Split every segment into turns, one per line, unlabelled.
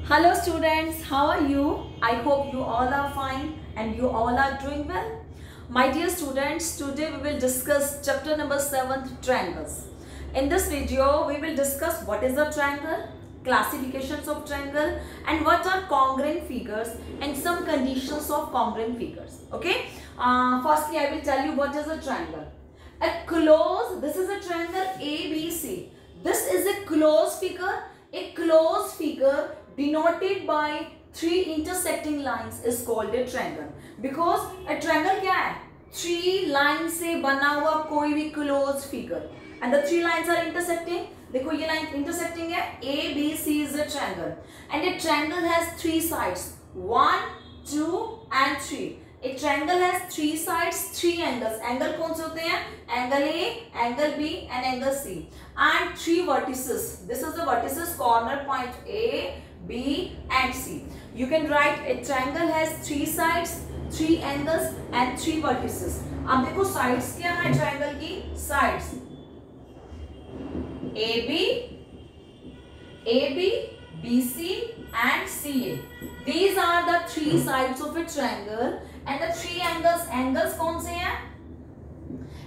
Hello students, how are you? I hope you all are fine and you all are doing well. My dear students, today we will discuss chapter number 7, triangles. In this video, we will discuss what is a triangle, classifications of triangle, and what are congruent figures and some conditions of congruent figures. Okay. Firstly, I will tell you what is a triangle. This is a triangle ABC. This is a closed figure. A closed figure denoted by three intersecting lines is called a triangle. Because a triangle क्या है? Three lines से बना हुआ कोई भी closed figure. And the three lines are intersecting. देखो ये line intersecting है. A, B, C is a triangle. And a triangle has three sides. 1, 2 and 3. A triangle has three sides, three angles. Angle कौन से होते हैं? Angle A, angle B and angle C. And three vertices. This is the vertices corner point A, B and C. You can write a triangle has three sides, three angles and three vertices. अब देखो sides क्या है triangle की? Sides AB, BC and CA. These are the three sides of a triangle and the three angles. Angles कौन से हैं?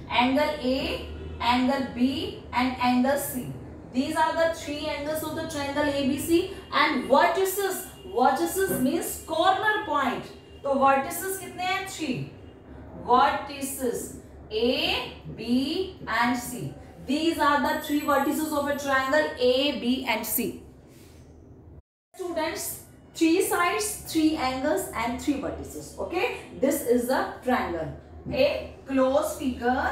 Angle A, angle B and angle C. These are the three angles of the triangle ABC. And vertices. Vertices means corner point. तो vertices कितने हैं? 3. Vertices A, B and C. These are the three vertices of a triangle A, B and C. Students, three sides, three angles and three vertices. Okay, this is a triangle. A closed figure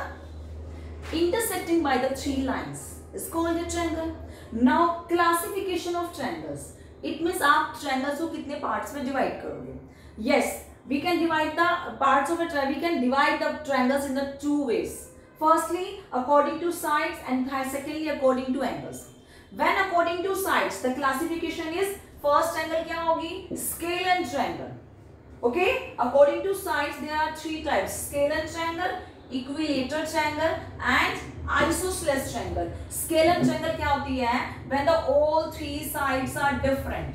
intersecting by the three lines is called a triangle. Now classification of triangles. It means आप triangles को कितने parts में divide करोगे? Yes, we can divide the parts of a triangle. We can divide the triangles in the two ways. Firstly, according to sides, and secondly, according to angles. When according to sides, the classification is first angle क्या होगी? Scale and triangle. Okay, according to sides, there are three types: scale and triangle, equilateral triangle and isosceles triangle. Scale and triangle क्या होती है? When the all three sides are different.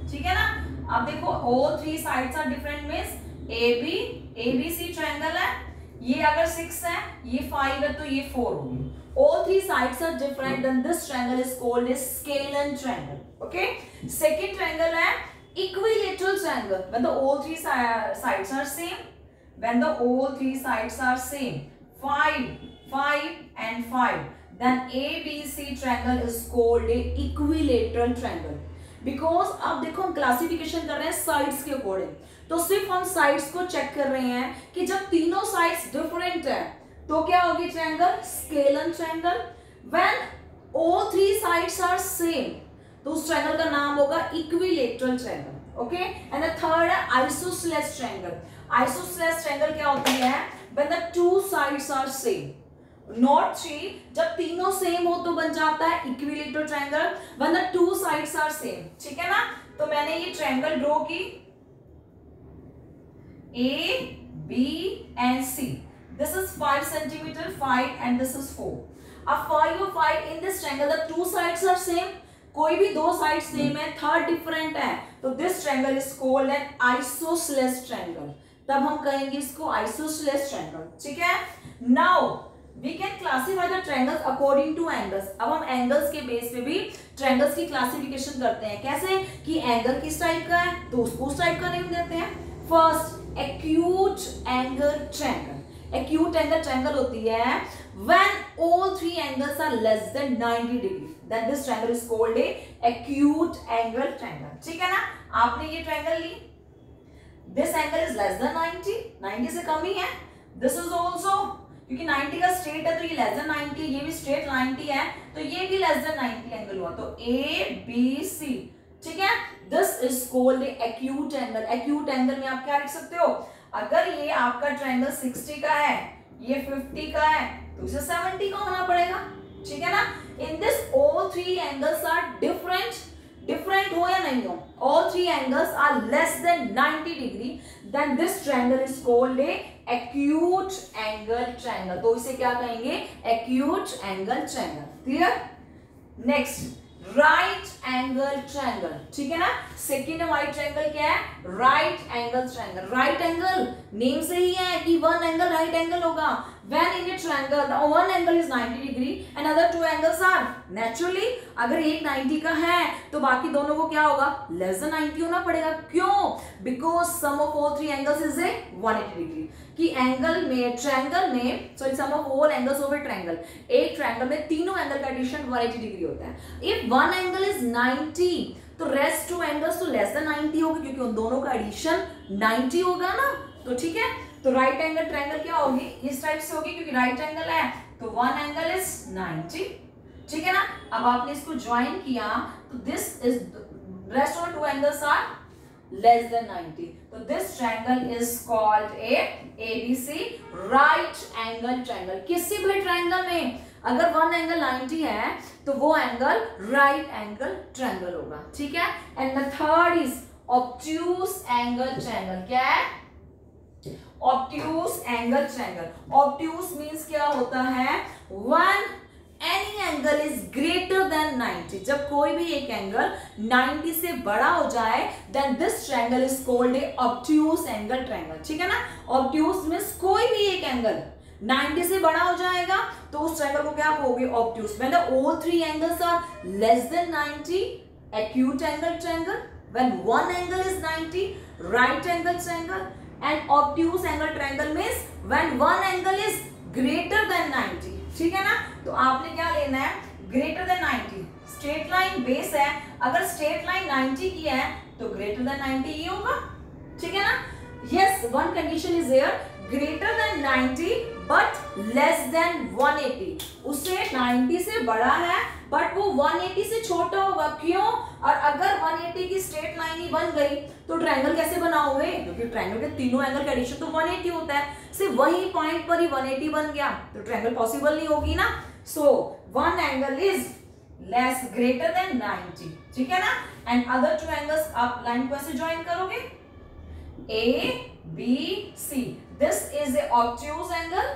ठीक है ना? अब देखो all three sides are different means ABC triangle है. ये अगर 6 है, ये 5 है, तो ये 4 होगी. All three sides are different, then this triangle is called a scale and triangle. Okay. Second triangle है equilateral triangle. When the all three sides are same. When the all three sides are same, 5, 5 and 5, then ABC triangle is called a equilateral triangle. Because अब देखो हम classification कर रहे हैं sides के according, तो सिर्फ हम साइड्स को चेक कर रहे हैं कि जब तीनों साइड्स डिफरेंट है तो क्या होगी triangle? Scale and triangle. When all three sides are same तो उस ट्रायंगल का नाम होगा equilateral triangle. Okay. And the third है आइसोसेलेस ट्रायंगल. आइसोसेलेस ट्रायंगल क्या होती है? When the two sides are same, not three. जब तीनों सेम हो तो बन जाता है equilateral triangle. When the two sides are same. ठीक है ना? तो मैंने ये ट्रायंगल ड्रॉ की A, B and C. This is 5 centimeter, 5 and this is 4. अब 5 और 5 in this triangle, the two sides are same. कोई भी दो sides same है, third different है, तो this triangle is called an isosceles triangle. तब हम कहेंगे इसको isosceles triangle. ठीक है? Now we can classify the triangles according to angles. अब हम angles के बेस पे भी triangles की classification करते हैं. कैसे? कि angle किस टाइप का है तो उसको उस टाइप का नेम देते हैं. First, acute angle triangle. Acute angle triangle होती है when all three angles are less than 90 degree. Then this triangle is called a acute angle triangle. ठीक है ना? आपने ये triangle Lee. This angle is less than 90. 90 से कम ही है. This is also क्योंकि 90 का straight है तो ये less than 90. ये भी straight 90 है तो ये भी less than 90 angle हुआ. तो A, B, C. ठीक है? This is called a acute angle. Acute angle में आप क्या लिख सकते हो? अगर ये आपका ट्रायंगल 60 का है, ये 50 का है, तो इसे 70 का होना पड़ेगा. ठीक है ना? In this all three angles are different. Different हो या नहीं हो? All three angles are less than 90 degree. Then this triangle is called a acute angle triangle. तो इसे क्या कहेंगे? Acute angle triangle. Clear? Next. Right angle triangle, ठीक है ना। सेकेंड हमारी ट्रायंगल क्या है, right angle triangle. Right angle name से ही है कि वन एंगल राइट एंगल होगा। When in a triangle the one angle is 90 degree and other two angles are naturally, अगर एक 90 का है तो बाकी दोनों को क्या होगा, लेस देन 90 होना पड़ेगा। क्यों, because sum of all three angles is a 180 degree. कि एंगल में, ट्रायंगल में, sorry sum of all angles of a triangle, एक ट्रायंगल में तीनों एंगल का एडिशन 180 डिग्री होता है। इफ वन एंगल इज 90 तो रेस्ट टू एंगल्स तो लेस देन 90 होगी, क्योंकि उन दोनों का एडिशन 90 होगा ना। तो ठीक है, तो राइट एंगल ट्रायंगल क्या होगी, इस टाइप से होगी, क्योंकि राइट एंगल है तो वन एंगल इज 90, ठीक है ना। अब आपने इसको ज्वाइन किया तो this is rest of two angles are less than 90, तो this triangle is called a ABC right angle triangle. किसी भी ट्रायंगल में अगर वन एंगल 90 है तो वो एंगल राइट एंगल ट्रायंगल होगा, ठीक है। And the third is obtuse angle triangle. क्या है, obtuse angle triangle. Obtuse means क्या होता है, one any angle is greater than 90, जब कोई भी एक एंगल 90 से बड़ा हो जाए then this triangle is called a obtuse angle triangle, ठीक है ना। ऑब्ट्यूज मींस कोई भी एक एंगल 90 से बड़ा हो जाएगा तो उस ट्रायंगल को क्या कहोगे, obtuse. When all three angles are less than 90, acute angle triangle. When one angle is 90, right angle triangle. And obtuse angle triangle means when one angle is greater than 90, ठीक है ना। तो आपने क्या लेना है, greater than 90। Straight line base है, अगर स्ट्रेट लाइन 90 की है तो greater than 90 ही होगा, ठीक है ना। Yes, one condition is there, greater than 90 but less than 180। उससे 90 से बड़ा है बट वो 180 से छोटा होगा। क्यों, और अगर 180 की स्ट्रेट लाइन ही बन गई तो ट्रायंगल कैसे बनाओगे, क्योंकि ट्रायंगल के तीनों एंगल का एडिशन तो 180 होता है। सिर्फ वही पॉइंट पर ही 180 बन गया तो ट्रायंगल पॉसिबल नहीं होगी ना। So one angle is less greater than 90, ठीक है ना। एंड अदर टू एंगल्स आप लाइन को ऐसे ज्वाइन करोगे, A B C, this is a obtuse angle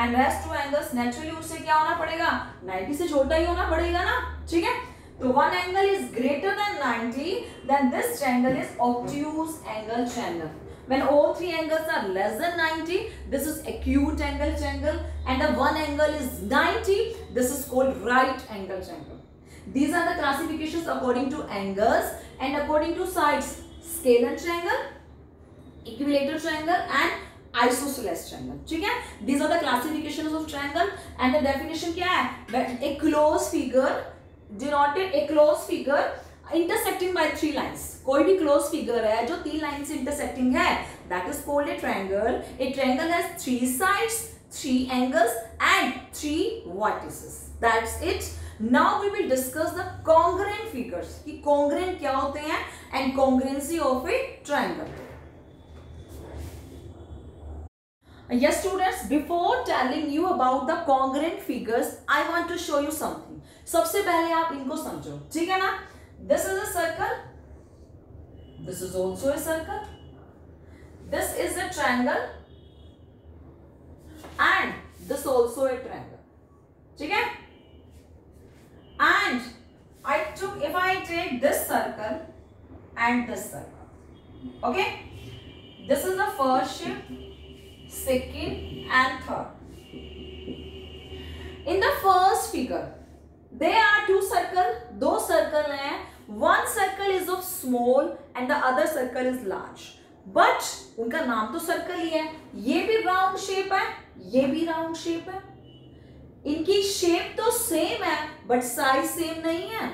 and rest two angles naturally उससे क्या होना पड़ेगा, 90 से छोटा ही होना पड़ेगा ना, ठीक है। तो one angle is greater than 90 then this triangle is obtuse angle triangle. When all three angles are less than 90, this is acute angle triangle, and the one angle is 90, this is called right angle triangle. These are the classifications according to angles and according to sides. Scalar triangle, equilateral triangle and isosceles triangle, ठीक है। These are the classifications of triangle and the definition क्या है, a closed figure denoted, a closed figure intersecting by three lines। कोई भी closed figure है जो तीन line से intersecting है, that is called a triangle। A triangle has three sides, three angles and three vertices, that's it। Now we will discuss the congruent figures कि congruent क्या होते हैं and congruency of a triangle। Yes students, before telling you about the congruent figures, I want to show you something। सबसे पहले आप इनको समझो, ठीक है ना। This is a circle, this is also a circle, this is a triangle and this also a triangle, ठीक है। And if I take this circle and this circle, okay, this is the first shape, second and third। In the first figure there are two circles, दो circle हैं, one circle is of small and the other circle is large, but उनका नाम तो circle ही है। ये भी round shape है, ये भी राउंड शेप है, इनकी शेप तो सेम है बट साइज सेम नहीं है।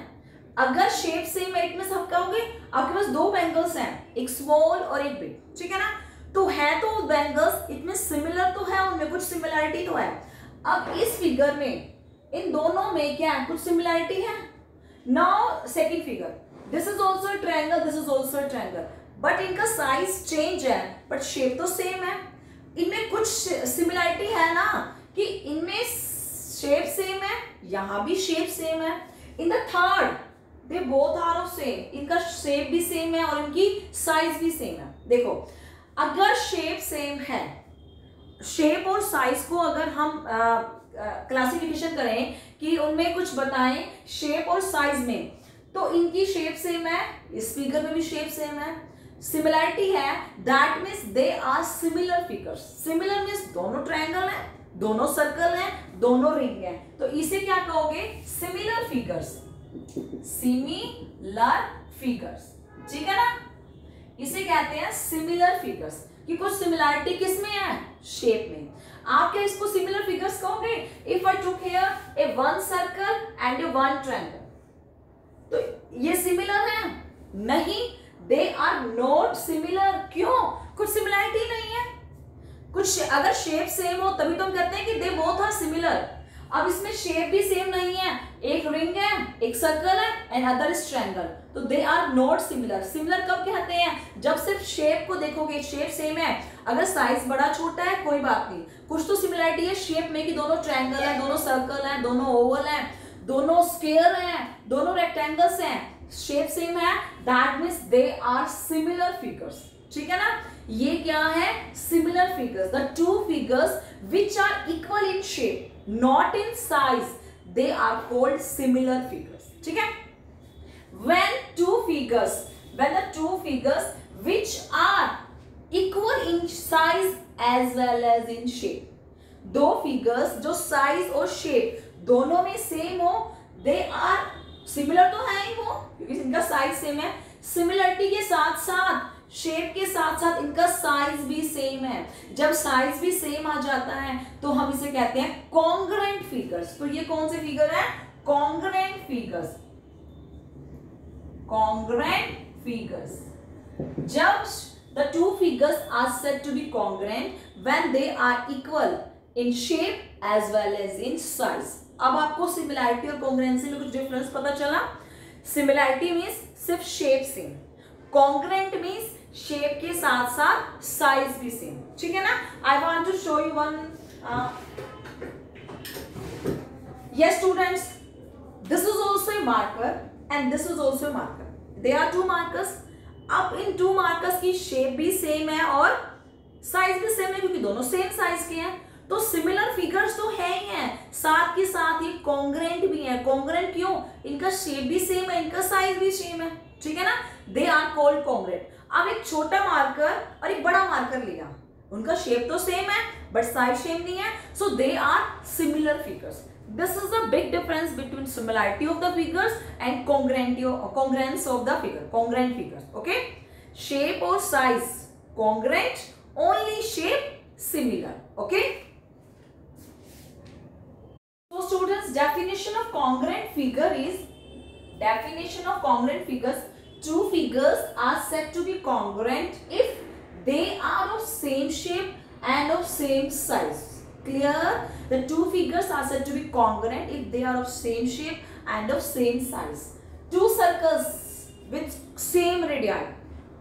अगर शेप सेम है इट मींस आप कहोगे आपके पास दो बैंगल्स हैं, एक स्मॉल और एक बिग, ठीक है ना। तो है तो बैंगल्स, इट मींस सिमिलर तो है, उनमें कुछ सिमिलरिटी तो है। अब इस फिगर में इन दोनों में क्या है, कुछ सिमिलरिटी है। Now second figure, this is also a triangle, this is also a triangle, but इनका साइज चेंज है बट शेप तो सेम है। इनमें कुछ सिमिलरिटी है ना, कि इनमें शेप सेम है, यहां भी शेप सेम है। In the third they both are of same, इनका शेप भी सेम है और इनकी साइज भी सेम है। देखो अगर शेप सेम है, शेप और साइज को अगर हम क्लासिफिकेशन करें कि उनमें कुछ बताएं शेप और साइज में, तो इनकी शेप सेम है, इस फिगर में भी शेप सेम है, सिमिलरिटी है, that means they are similar figures. Similar means दोनों ट्रायंगल है, दोनों सर्कल है, दोनों रिंग है, तो इसे क्या कहोगे? सिमिलर फिगर्स, सिमिलर फिगर्स, ठीक है ना, इसे कहते हैं सिमिलर फिगर्स, कि कुछ सिमिलरिटी किसमें है? शेप में। आप क्या इसको सिमिलर फिगर्स कहोगे? If I took here A one circle and A one triangle, तो ये सिमिलर है? नहीं, दे आर नॉट सिमिलर। क्यों? कुछ सिमिलरिटी नहीं है, कुछ अगर शेप सेम हो तभी तो हम कहते हैं कि दे बोथ आर सिमिलर। अब इसमें शेप भी सेम नहीं है, एक रिंग है, एक सर्कल है एंड अदर इज ट्रायंगल, तो they are not similar. Similar कब कहते हैं? जब सिर्फ शेप को देखोगे, शेप सेम है, अगर साइज बड़ा छोटा है कोई बात नहीं, कुछ तो सिमिलरिटी है शेप में कि दोनों ट्रायंगल है, दोनों सर्कल है, दोनों ओवल है, दोनों स्क्वायर हैं, दोनों रेक्टेंगल्स हैं, शेप सेम है, that means they are similar figures, ठीक है ना। ये क्या है? Similar figures, the two figures which are equal in shape not in size, they are called similar figures, ठीक है। when the two figures which are equal in size as well as in shape, दो figures जो size और shape दोनों में same हो, दे are similar, तो है ही वो क्योंकि इनका साइज सेम है, सिमिलरिटी के साथ साथ शेप के साथ साथ इनका साइज भी सेम है। जब साइज भी सेम आ जाता है तो हम इसे कहते हैं कॉन्ग्रुएंट फिगर्स। तो ये कौन से फिगर है? Congruent figures, congruent figures. Judge the two figures are said to be congruent when they are equal in shape as well as in size. अब आपको सिमिलरिटी और कॉन्ग्रुएंसी में कुछ डिफरेंस पता चला? सिमिलरिटी मीन्स सिर्फ shape same, congruent means shape के साथ साथ साइज भी सेम, ठीक है ना। I want to show you one, yes students, this is also a marker and this is also a marker. They are two markers. अब इन to markers की shape भी सेम है और साइज भी सेम है क्योंकि दोनों सेम साइज के हैं, तो सिमिलर फिगर्स तो है ही हैं, साथ के साथ ये कॉन्ग्रुएंट भी है। कॉन्ग्रुएंट क्यों? इनका शेप भी सेम है, इनका साइज भी सेम है, ठीक है ना, दे आर कॉल्ड कॉन्ग्रुएंट। अब एक छोटा मार्कर और एक बड़ा मार्कर लिया, उनका शेप तो सेम है बट साइज सेम नहीं है, so they are similar figures. This is the big difference between similarity of the figures and congruence of the figure. Congruent figures, okay? Shape or size congruent, only shape similar, okay? So students, definition of congruent figure is, definition of congruent figures, two figures are said to be congruent if they are of same shape and of same size. Clear? The two figures are said to be congruent if they are of same shape and of same size. Two circles with same radii.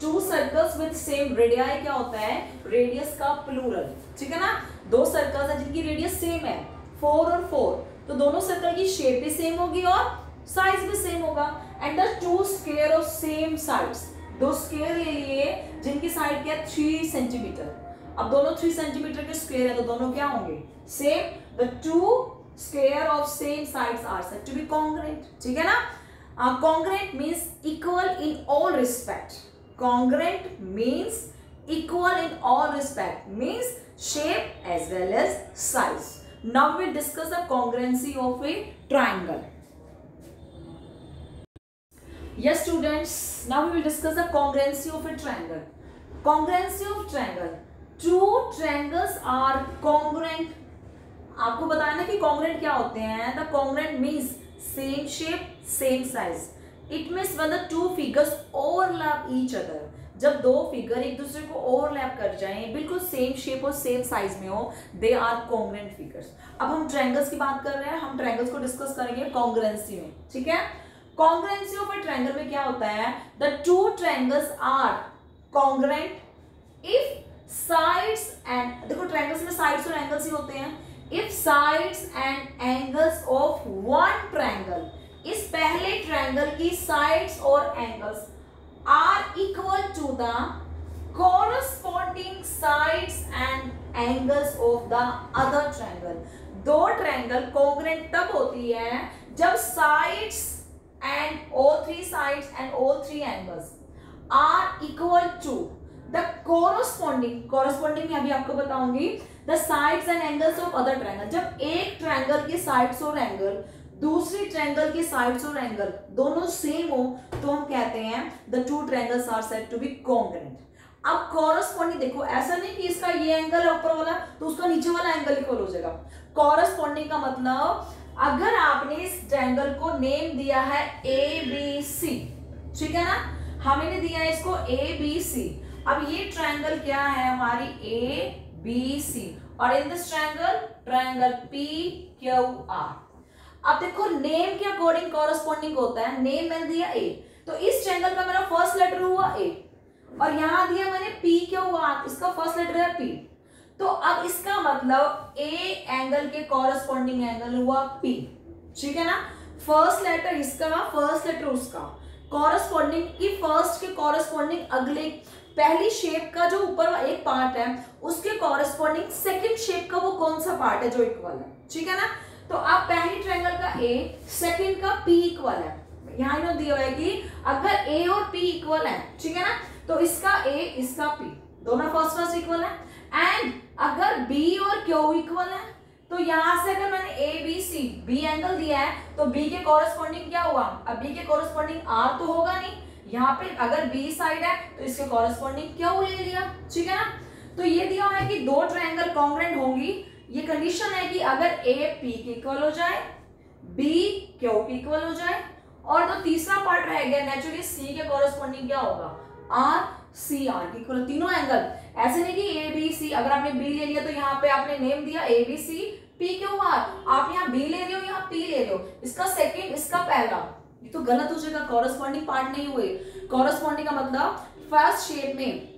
Two circles with same radii क्या होता है? Radius का plural, ठीक है ना। दो circles हैं जिनकी रेडियस सेम है, 4 और 4, तो दोनों सर्कल की शेप भी सेम होगी और साइज भी सेम होगा। And the two square of same sides, दो स्क्वायर ले लिए जिनकी साइड क्या है? 3 सेंटीमीटर। अब दोनों 3 सेंटीमीटर के स्क्वायर है तो दोनों क्या होंगे? Same. The two square of same sides are said to be congruent, ठीक है ना। Congruent means equal in all respect. Congruent means equal in all respect, means shape as well as size. Now we discuss the congruency of a triangle. Yes students, now we will discuss the congruency of a triangle. Congruency of triangle. Two triangles are congruent. आपको बताया ना कि congruent क्या होते हैं? The congruent means same shape, same size. It means when the two figures overlap each other. जब दो figure एक दूसरे को ओवरलैप कर जाएं, बिल्कुल सेम शेप और सेम साइज में हो, दे आर कॉन्ग्रुएंट फिगर्स. अब हम ट्रायंगल्स की बात कर रहे हैं, हम ट्रायंगल्स को डिस्कस करेंगे कॉन्ग्रुएंसी में, ठीक है. कॉन्ग्रुएंसी ऑफ अ ट्रायंगल में क्या होता है? The two triangles are congruent if sides and, देखो ट्रायंगल्स में साइड्स और एंगल्स ही होते हैं. If sides and angles of one triangle, इस पहले ट्रायंगल की साइड्स और angles are equal to the corresponding sides and angles of the other triangle. दो ट्रायंगल कॉन्ग्रुएंट तब होती है जब sides and all three sides and all three angles are equal to the corresponding में अभी आपको बताऊंगी the sides and angles of other triangle। जब एक ट्रायंगल की साइड्स और एंगल दूसरी ट्रायंगल की साइड्स और एंगल दोनों सेम हो तो हम कहते हैं the two triangles are said to be congruent। अब कॉरस्पॉन्डिंग देखो, ऐसा नहीं कि इसका ये एंगल है ऊपर वाला तो उसका नीचे वाला एंगल इक्वल हो जाएगा। कॉरस्पॉन्डिंग का मतलब अगर आपने इस ट्रायंगल को नेम दिया है ए बी सी, ठीक है ना, हमने दिया है इसको ए बी सी। अब ये ट्रायंगल क्या है हमारी ए बी सी और in this triangle P Q are. अब देखो नेम के अकॉर्डिंग कॉरस्पॉन्डिंग होता है। नेम मैंने दिया ए तो इस ट्रायंगल का मेरा फर्स्ट लेटर हुआ ए और यहां दिया मैंने पी क्यू आर, इसका फर्स्ट लेटर है पी। तो अब इसका मतलब ए एंगल के कॉरस्पॉन्डिंग एंगल हुआ पी, ठीक है ना। फर्स्ट लेटर इसका, फर्स्ट लेटर उसका, कॉरस्पॉन्डिंग की फर्स्ट के कॉरस्पॉन्डिंग अगले पहली शेप का जो ऊपर एक पार्ट है उसके कॉरस्पॉन्डिंग सेकंड शेप का वो कौन सा पार्ट है जो इक्वल है, ठीक है ना। तो अब पहली ट्रायंगल का ए, सेकंड का पी इक्वल है। यहाँ इन्होंने दिया है कि अगर ए और पी इक्वल है, ठीक है ना, तो इसका ए इसका पी दोनों फर्स्ट इक्वल है। एंड अगर बी और क्यू इक्वल है तो यहां से अगर मैंने A B C B angle दिया है तो बी के कॉरस्पॉन्डिंग क्या हुआ, अब बी के कॉरस्पॉन्डिंग आर तो होगा नहीं, यहाँ पे अगर बी साइड है तो इसके कॉरस्पॉन्डिंग क्यू ले लिया, ठीक है ना। तो ये दिया है कि दो ट्रायंगल कॉन्ग्रुएंट होंगी। ये कंडीशन है कि अगर ए पी के इक्वल हो जाए, बी क्यू के इक्वल हो जाए और तो तीसरा पार्ट रह गया नेचुरली सी के कॉरस्पॉन्डिंग क्या होगा, आर सी आर के इक्वल। तीनों एंगल ऐसे नहीं कि ए बी सी, अगर आपने बी ले लिया तो यहाँ पे आपने नेम दिया A B C P Q R, आप यहाँ बी ले रहे हो यहाँ पी ले रहे हो, इसका सेकंड इसका पहला, ये तो गलत हो जाएगा, कॉरस्पॉन्डिंग पार्ट नहीं हुए। कॉरस्पॉन्डिंग का मतलब फर्स्ट शेप में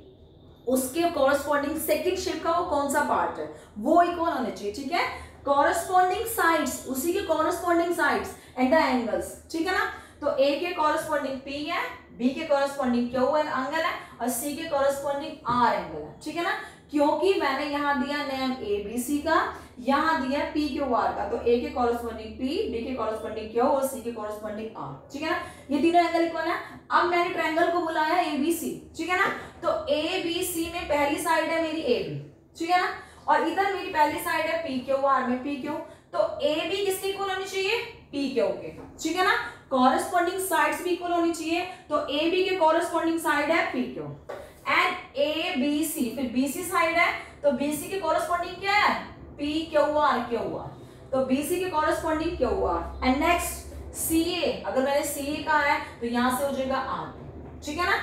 उसके कॉरस्पॉन्डिंग सेकंड शेप का वो कौन सा पार्ट है वो इक्वल होने चाहिए, ठीक है। कॉरस्पॉन्डिंग साइड्स, उसी के corresponding sides and the angles, ठीक है ना। तो ए के कॉरस्पॉन्डिंग पी है, बी के कॉरस्पॉन्डिंग क्यू एंगल है और सी के कॉरस्पॉन्डिंग आर एंगल है, ठीक है ना। क्योंकि मैंने यहाँ दिया नेम ए बी सी का, यहाँ दिया पी क्यू आर का, तो ए के कॉरस्पॉन्डिंग पी, बी के कॉरस्पॉन्डिंग क्यू और सी के कॉरस्पॉन्डिंग आर, ठीक है ना। ये तीनों एंगल इक्वल है। अब मैंने ट्रायंगल को बुलाया ए बी सी, ठीक है ना। तो ए बी सी में पहली साइड है मेरी ए बी, ठीक है ना, और इधर मेरी पहली साइड है पी क्यू आर में पी क्यू। तो ए बी किसके इक्वल होनी चाहिए, पी क्यू के, ठीक है ना। कॉरस्पॉन्डिंग साइड्स भी इक्वल होनी चाहिए, तो ए बी के कॉरस्पॉन्डिंग साइड है P Q and A B C, फिर बी सी साइड है तो बी सी के कॉरस्पॉन्डिंग क्या है, पी क्यू आर तो बी सी के corresponding Q R. And next C A, अगर मैंने सी ए कहा है तो यहां से हो जाएगा आर, ठीक है ना।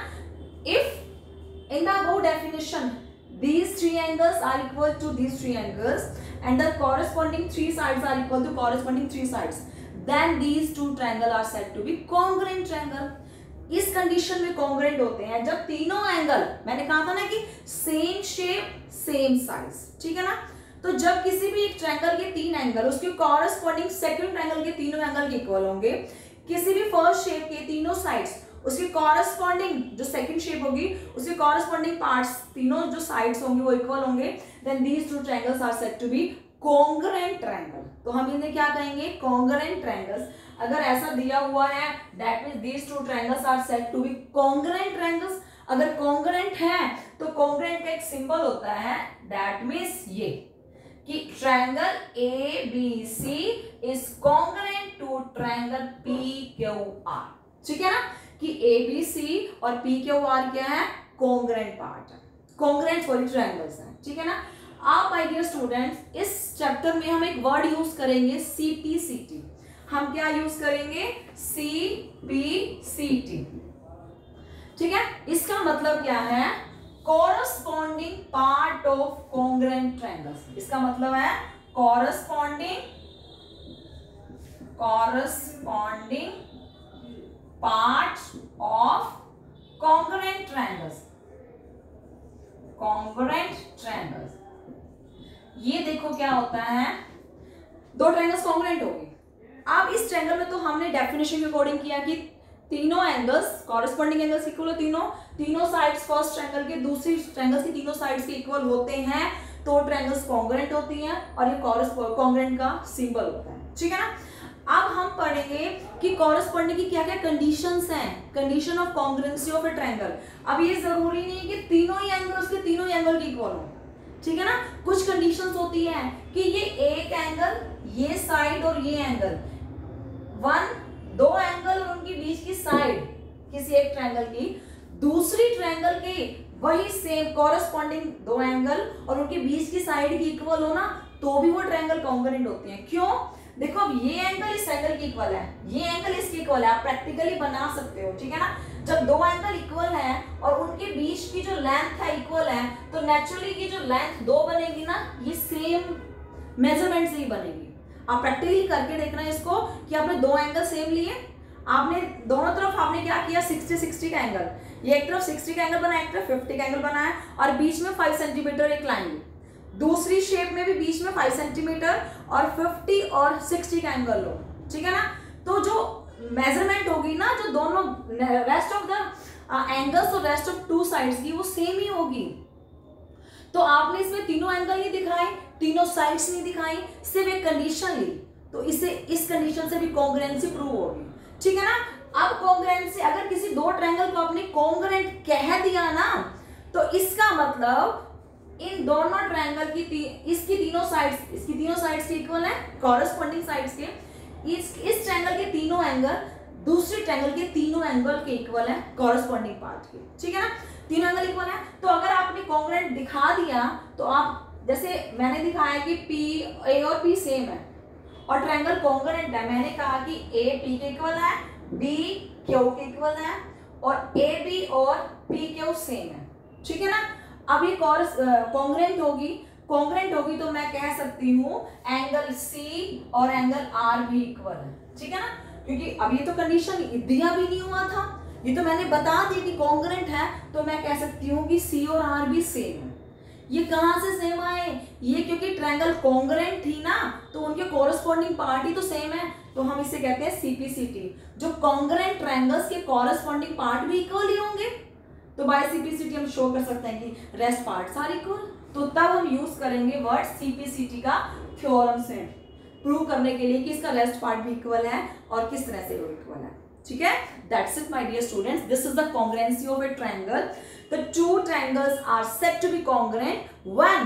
If in the above definition these three angles are equal to these three angles and the corresponding three sides are equal to corresponding three sides, then these two triangle are said to be congruent triangle। इस condition में congruent होते हैं जब तीनों angle, मैंने कहा था ना कि सेम शेप सेम साइज, ठीक है ना। तो जब किसी भी एक ट्रायंगल के तीन एंगल उसके कॉरस्पॉन्डिंग सेकंड ट्रायंगल के तीनों एंगल के इक्वल होंगे, किसी भी फर्स्ट शेप के तीनों साइड्स उसकी कॉरस्पॉन्डिंग जो सेकंड शेप होगी उसके कॉरस्पॉन्डिंग पार्ट्स तीनों जो साइड्स होंगे वो इक्वल होंगे, then these two triangles are said to be congruent triangle. तो हम इन्हें क्या कहेंगे, कॉन्ग्रुएंट ट्रायंगल्स। अगर ऐसा दिया हुआ है that means these two triangles are said to be congruent triangles. अगर कॉन्ग्रुएंट है तो कॉन्ग्रुएंट का एक सिंबल होता है दैट मींस ये कि triangle A B C is congruent to triangle P Q R, ठीक है ना, कि ए बी सी और पी क्यू आर क्या है, कॉन्ग्रुएंट पार्ट है, कॉन्ग्रुएंट सॉरी ट्रायंगल्स हैं, ठीक है ना। आप माय डियर स्टूडेंट्स इस चैप्टर में हम एक वर्ड यूज करेंगे CPCT। हम क्या यूज करेंगे, CPCT, ठीक है। इसका मतलब क्या है, corresponding part of congruent triangles. इसका मतलब है corresponding part of congruent triangles, ये देखो क्या होता है, दो ट्रायंगल्स कॉन्ग्रुएंट हो गए। अब इस ट्रायंगल में तो हमने डेफिनेशन के अकॉर्डिंग किया कि तीनों एंगल्स कॉरस्पॉन्डिंग एंगल्स इक्वल हो, तीनों साइड्स फर्स्ट ट्रायंगल के दूसरी ट्रायंगल्स की तीनों साइड्स के इक्वल होते हैं तो ट्रायंगल्स कॉन्ग्रुएंट होती हैं और ये कॉन्ग्रुएंट का सिंबल होता है, ठीक है ना। अब हम पढ़ेंगे कि कॉरस्पॉन्डिंग की क्या क्या कंडीशंस हैं, condition of congruency of a triangle. अब ये जरूरी नहीं है कि तीनों ही एंगल्स के तीनों एंगल की इक्वल हो, ठीक है ना। कुछ कंडीशंस होती है कि ये एक एंगल, ये साइड और ये एंगल, दो एंगल और उनके बीच की साइड किसी एक ट्रायंगल की दूसरी ट्रायंगल के वही सेम कॉरस्पॉन्डिंग दो एंगल और उनके बीच की साइड की इक्वल हो ना, तो भी वो ट्रायंगल कॉन्ग्रुएंट होते हैं। क्यों? देखो अब ये एंगल इस एंगल की इक्वल है, ये एंगल इसकी इक्वल है, आप प्रैक्टिकली बना सकते हो, ठीक है ना। जब दो एंगल इक्वल है और उनके बीच की जो लेंथ है इक्वल है, तो नेचुरली की जो लेंथ दो बनेगी ना, ये सेम मेजरमेंट से ही बनेगी। आप प्रैक्टिकली करके देखना इसको कि आपने दो एंगल सेम लिए, आपने दोनों तरफ आपने क्या किया 60-60 का एंगल, ये एक तरफ 60 का एंगल बनाया, एक तरफ 50 का एंगल बनाया और बीच में 5 सेंटीमीटर एक लाइन ली। दूसरी शेप में भी बीच में 5 सेंटीमीटर और 50 और 60 का एंगल लो, ठीक है ना। तो जो मेजरमेंट होगी ना, जो दोनों रेस्ट ऑफ द एंगल्स और रेस्ट ऑफ टू साइड्स की वो सेम ही होगी। तो आपने इसमें तीनों एंगल नहीं दिखाए, तीनों साइड्स नहीं दिखाई, सिर्फ एक कंडीशन ली, तो इससे इस कंडीशन से भी कॉन्ग्रुएंसी प्रूव होगी, ठीक है ना। अब कॉन्ग्रुएंसी, अगर किसी दो ट्रायंगल को आपने कॉन्ग्रुएंट कह दिया ना, तो इसका मतलब इन दोनों ट्रायंगल की इसकी तीनों साइड्स की इक्वल है, कॉरस्पॉन्डिंग साइड्स के इस ट्रायंगल के तीनों एंगल दूसरे ट्रायंगल के तीनों एंगल के इक्वल है, कॉरस्पॉन्डिंग पार्ट के, ठीक है ना। तीनों एंगल इक्वल है, तो अगर आपने कॉन्ग्रुएंट दिखा दिया तो आप, जैसे मैंने दिखाया कि P A और P सेम है और ट्रायंगल कॉन्ग्रुएंट है, मैंने कहा कि A P के इक्वल है, B Q के इक्वल है और AB और PQ सेम है, ठीक है ना। अब ये कॉन्ग्रुएंट होगी तो मैं कह सकती हूँ एंगल C और एंगल R भी इक्वल है, ठीक है ना। क्योंकि अब ये तो कंडीशन दिया भी नहीं हुआ था, ये तो मैंने बता दी कि कॉन्ग्रुएंट है, तो मैं कह सकती हूँ कि C और R भी सेम है। ये कहाँ से सेम आए? ये क्योंकि ट्रायंगल कॉन्ग्रुएंट थी ना, तो उनके कॉरस्पॉन्डिंग पार्ट ही तो सेम है, तो हम इसे कहते हैं CPCT। जो कॉन्ग्रुएंट ट्रायंगल्स के कॉरस्पॉन्डिंग पार्ट भी इक्वल ही होंगे, तो बाय CPCT हम शो कर सकते हैं कि रेस्ट पार्ट्स आर इक्वल। तो तब हम यूज करेंगे वर्ड CPCT का थ्योरम से प्रूव करने के लिए कि इसका रेस्ट पार्ट भी इक्वल है और किस तरह से वो इक्वल है, ठीक है। That's it my dear students, this is the congruency of a triangle. The two triangles are said to be congruent when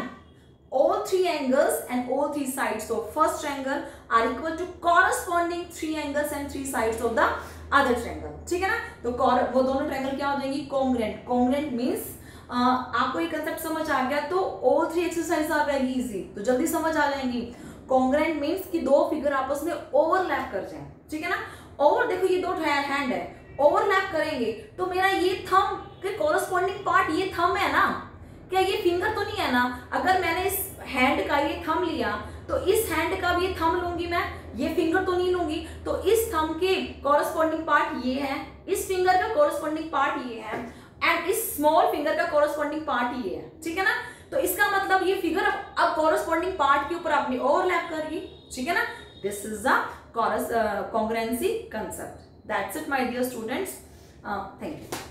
all three angles and all three sides of first triangle are equal to corresponding three angles and three sides of the other triangle, ठीक है ना। तो वो दोनों triangle क्या हो जाएंगी? Congruent. Congruent means आपको ये कंसेप्ट समझ आ गया तो all three exercises are very easy, तो जल्दी समझ आ जाएंगी। कॉन्ग्रुएंट मीन्स कि दो फिगर आपस में ओवरलैप कर जाए, ठीक है ना। और देखो ये दो हैंड है, ओवरलैप करेंगे तो मेरा ये थंब के कॉरस्पॉन्डिंग पार्ट ये थंब है ना, क्या ये फिंगर तो नहीं है ना। अगर मैंने इस हैंड का ये थंब लिया तो इस हैंड का भी ये थंब लूंगी मैं, ये फिंगर तो नहीं लूंगी। तो इस थंब के कॉरस्पॉन्डिंग पार्ट ये है, इस फिंगर का कॉरस्पॉन्डिंग पार्ट ये है एंड इस स्मॉल फिंगर का कॉरस्पॉन्डिंग पार्ट ये है, ठीक है ना। तो इसका मतलब ये फिगर अब कॉरस्पॉन्डिंग पार्ट के ऊपर आपने ओवरलैप करेगी, ठीक है ना। This is the congruency concept. That's it my dear students. Thank you.